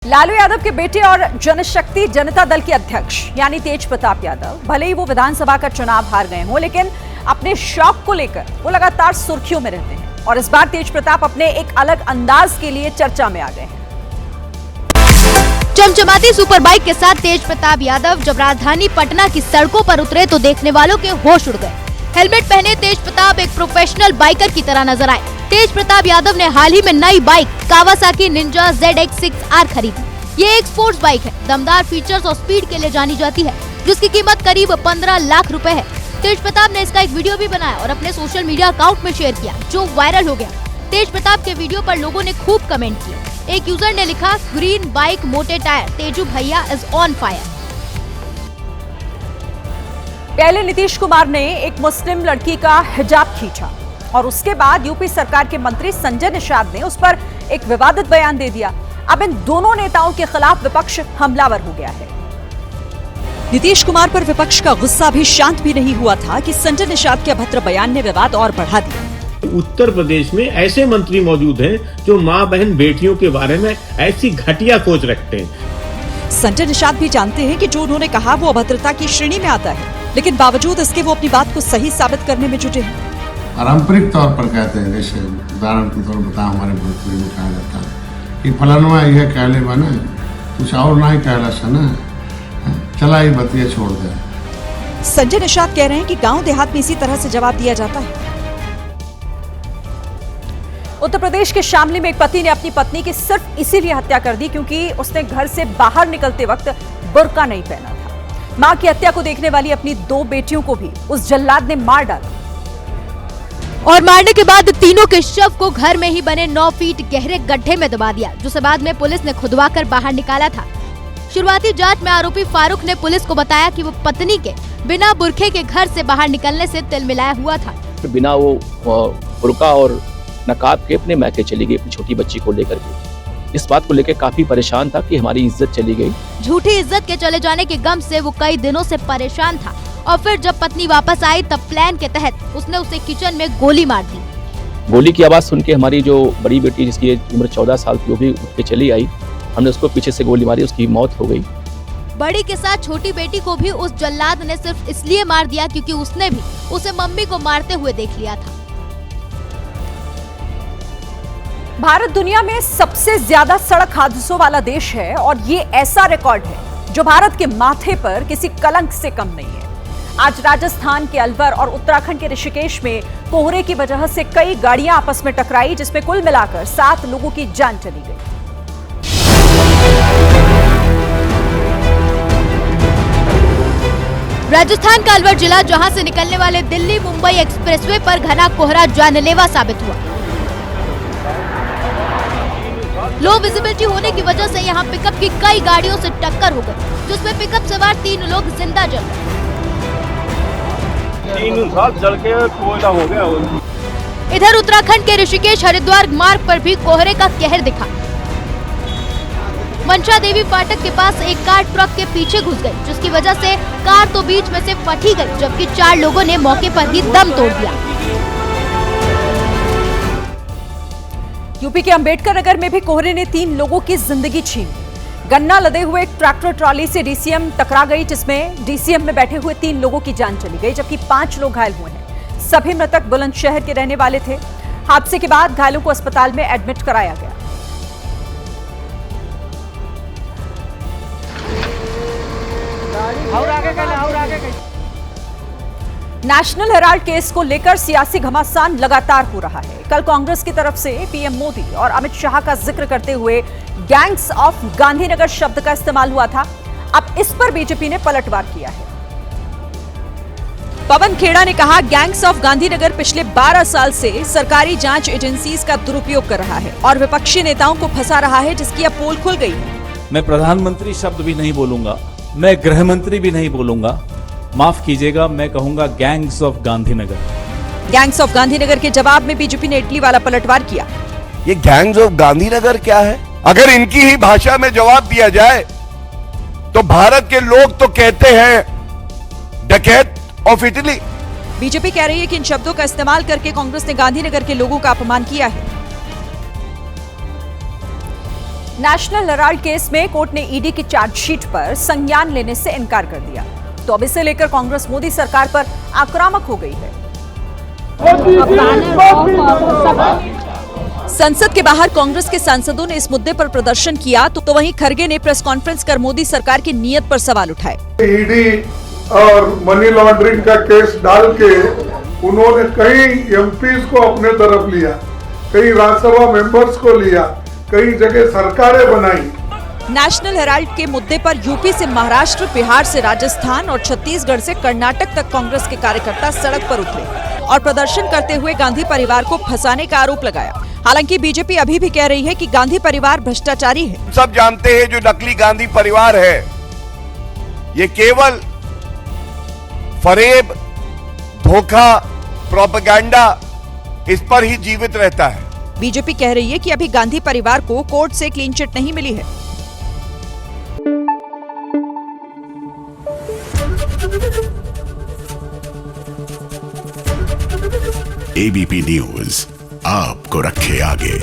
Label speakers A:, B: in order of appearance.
A: लालू यादव के बेटे और जनशक्ति जनता दल के अध्यक्ष यानी तेज प्रताप यादव भले ही वो विधानसभा का चुनाव हार गए हों, लेकिन अपने शौक को लेकर वो लगातार सुर्खियों में रहते हैं और इस बार तेज प्रताप अपने एक अलग अंदाज के लिए चर्चा में आ गए हैं।
B: चमचमाती सुपर बाइक के साथ तेज प्रताप यादव जब राजधानी पटना की सड़कों पर उतरे तो देखने वालों के होश उड़ गए। हेलमेट पहने तेज प्रताप एक प्रोफेशनल बाइकर की तरह नजर आए। तेज प्रताप यादव ने हाल ही में नई बाइक कावासाकी निंजा ZX6R खरीदी। ये एक स्पोर्ट्स बाइक है, दमदार फीचर्स और स्पीड के लिए जानी जाती है, जिसकी कीमत करीब 15 लाख रुपए है। तेज प्रताप ने इसका एक वीडियो भी बनाया और अपने सोशल मीडिया अकाउंट में शेयर किया, जो वायरल हो गया। तेज प्रताप के वीडियो पर लोगों ने खूब कमेंट किए। एक यूजर ने लिखा, ग्रीन बाइक मोटे टायर, तेजू भैया इज ऑन फायर।
A: पहले नीतीश कुमार ने एक मुस्लिम लड़की का हिजाब खींचा और उसके बाद यूपी सरकार के मंत्री संजय निषाद ने उस पर एक विवादित बयान दे दिया। अब इन दोनों नेताओं के खिलाफ विपक्ष हमलावर हो गया है।
C: नीतीश कुमार पर विपक्ष का गुस्सा भी शांत भी नहीं हुआ था कि संजय निषाद के अभद्र बयान ने विवाद और बढ़ा दिया।
D: उत्तर प्रदेश में ऐसे मंत्री मौजूद हैं जो मां बहन बेटियों के बारे में ऐसी घटिया सोच रखते हैं।
C: संजय निषाद भी जानते हैं कि जो उन्होंने कहा वो अभद्रता की श्रेणी में आता है, लेकिन बावजूद इसके वो अपनी बात को सही साबित करने में जुटे हैं।
E: पारंपरिक तौर पर कहते हैं, जैसे उदाहरण के तौर पर हमारे भोजपुरी में कहा जाता है कि फलानवा यह कहले बना कुछ और ना ही कहला सना, चला ही बतिया छोड़ दे।
C: संजय निषाद कह रहे हैं कि गांव देहात में इसी तरह से जवाब दिया जाता है।
A: उत्तर प्रदेश के शामली में एक पति ने अपनी पत्नी की सिर्फ इसीलिए हत्या कर दी क्योंकि उसने घर से बाहर निकलते वक्त बुर्का नहीं पहना था। मां की हत्या को देखने वाली अपनी 2 बेटियों को भी उस जल्लाद ने मार डाला
B: और मारने के बाद तीनों के शव को घर में ही बने 9 फीट गहरे गड्ढे में दबा दिया, जिसे बाद में पुलिस ने खुदवाकर बाहर निकाला था। शुरुआती जांच में आरोपी फारूक ने पुलिस को बताया कि वो पत्नी के बिना बुरखे के घर से बाहर निकलने से तिलमिलाया हुआ था।
F: बिना वो बुरका और नकाब के अपने मैके चली गई अपनी छोटी बच्ची को लेकर के। इस बात को लेकर काफी परेशान था कि हमारी इज्जत चली गई।
B: झूठी इज्जत के चले जाने के गम से वो कई दिनों से परेशान था और फिर जब पत्नी वापस आई तब प्लान के तहत उसने उसे किचन में गोली मार दी।
F: गोली की आवाज सुन के हमारी जो बड़ी बेटी जिसकी उम्र 14 साल की, वो भी उठ के चली आई। हमने उसको पीछे से गोली मारी, उसकी मौत हो गई।
B: बड़ी के साथ छोटी बेटी को भी उस जल्लाद ने सिर्फ इसलिए मार दिया क्योंकि उसने भी उसे मम्मी को मारते हुए देख लिया था।
A: भारत दुनिया में सबसे ज्यादा सड़क हादसों वाला देश है और ये ऐसा रिकॉर्ड है जो भारत के माथे पर किसी कलंक से कम नहीं है। आज राजस्थान के अलवर और उत्तराखंड के ऋषिकेश में कोहरे की वजह से कई गाड़ियां आपस में टकराई, जिसमें कुल मिलाकर 7 लोगों की जान चली गई।
B: राजस्थान का अलवर जिला, जहां से निकलने वाले दिल्ली मुंबई एक्सप्रेसवे पर घना कोहरा जानलेवा साबित हुआ। लो विजिबिलिटी होने की वजह से यहां पिकअप की कई गाड़ियों से टक्कर हो गई, जिसमें पिकअप सवार 3 लोग जिंदा जल गए।
G: 3 साथ जल के कोयला हो गया।
B: इधर उत्तराखंड के ऋषिकेश हरिद्वार मार्ग पर भी कोहरे का कहर दिखा। मंशा देवी फाटक के पास एक कार ट्रक के पीछे घुस गई, जिसकी वजह से कार तो बीच में से फट ही गई, जबकि 4 लोगों ने मौके पर ही दम तोड़ दिया।
A: यूपी के अंबेडकर नगर में भी कोहरे ने 3 लोगों की जिंदगी छीन ली। गन्ना लदे हुए एक ट्रैक्टर ट्रॉली से डीसीएम टकरा गई, जिसमें डीसीएम में बैठे हुए 3 लोगों की जान चली गई, जबकि 5 लोग घायल हुए हैं। सभी मृतक बुलंदशहर के रहने वाले थे। हादसे के बाद घायलों को अस्पताल में एडमिट कराया गया। नेशनल हेराल्ड केस को लेकर सियासी घमासान लगातार हो रहा है। कल कांग्रेस की तरफ से पीएम मोदी और अमित शाह का जिक्र करते हुए गैंग्स ऑफ गांधीनगर शब्द का इस्तेमाल हुआ था। अब इस पर बीजेपी ने पलटवार किया है।
C: पवन खेड़ा ने कहा, गैंग्स ऑफ गांधीनगर पिछले 12 साल से सरकारी जांच एजेंसीज का दुरुपयोग कर रहा है और विपक्षी नेताओं को फंसा रहा है, जिसकी अब पोल खुल गई है।
H: मैं प्रधानमंत्री शब्द भी नहीं बोलूंगा, मैं गृह मंत्री भी नहीं बोलूंगा, माफ कीजिएगा, मैं कहूंगा gangs of Gandhinagar.
C: Gangs of Gandhinagar के जवाब में बीजेपी ने इटली वाला पलटवार किया।
I: ये गैंग्स ऑफ गांधीनगर क्या है? अगर इनकी ही भाषा में जवाब दिया जाए तो भारत के लोग तो कहते हैं डकैत ऑफ इटली।
C: बीजेपी कह रही है कि इन शब्दों का इस्तेमाल करके कांग्रेस ने गांधीनगर के लोगों का अपमान किया है।
A: नेशनल हेराल्ड केस में कोर्ट ने ईडी की चार्जशीट पर संज्ञान लेने से इनकार कर दिया। तो अब इसे लेकर कांग्रेस मोदी सरकार पर आक्रामक हो गई है।
C: संसद के बाहर कांग्रेस के सांसदों ने इस मुद्दे पर प्रदर्शन किया तो वहीं खरगे ने प्रेस कॉन्फ्रेंस कर मोदी सरकार की नीयत पर सवाल उठाए।
J: ईडी और मनी लॉन्ड्रिंग का केस डाल के उन्होंने कई एमपीज को अपने तरफ लिया, कई राज्यसभा मेंबर्स को लिया, कई जगह सरकारें बनाई।
C: नेशनल हेराल्ड के मुद्दे पर यूपी से महाराष्ट्र, बिहार से राजस्थान और छत्तीसगढ़ से कर्नाटक तक कांग्रेस के कार्यकर्ता सड़क पर उतरे और प्रदर्शन करते हुए गांधी परिवार को फंसाने का आरोप लगाया। हालांकि बीजेपी अभी भी कह रही है कि गांधी परिवार भ्रष्टाचारी है।
I: सब जानते हैं जो नकली गांधी परिवार है ये केवल फरेब, धोखा, प्रोपेगेंडा इस पर ही जीवित रहता है।
C: बीजेपी कह रही है कि अभी गांधी परिवार को कोर्ट से क्लीन चिट नहीं मिली है।
K: एबीपी न्यूज आपको रखे आगे।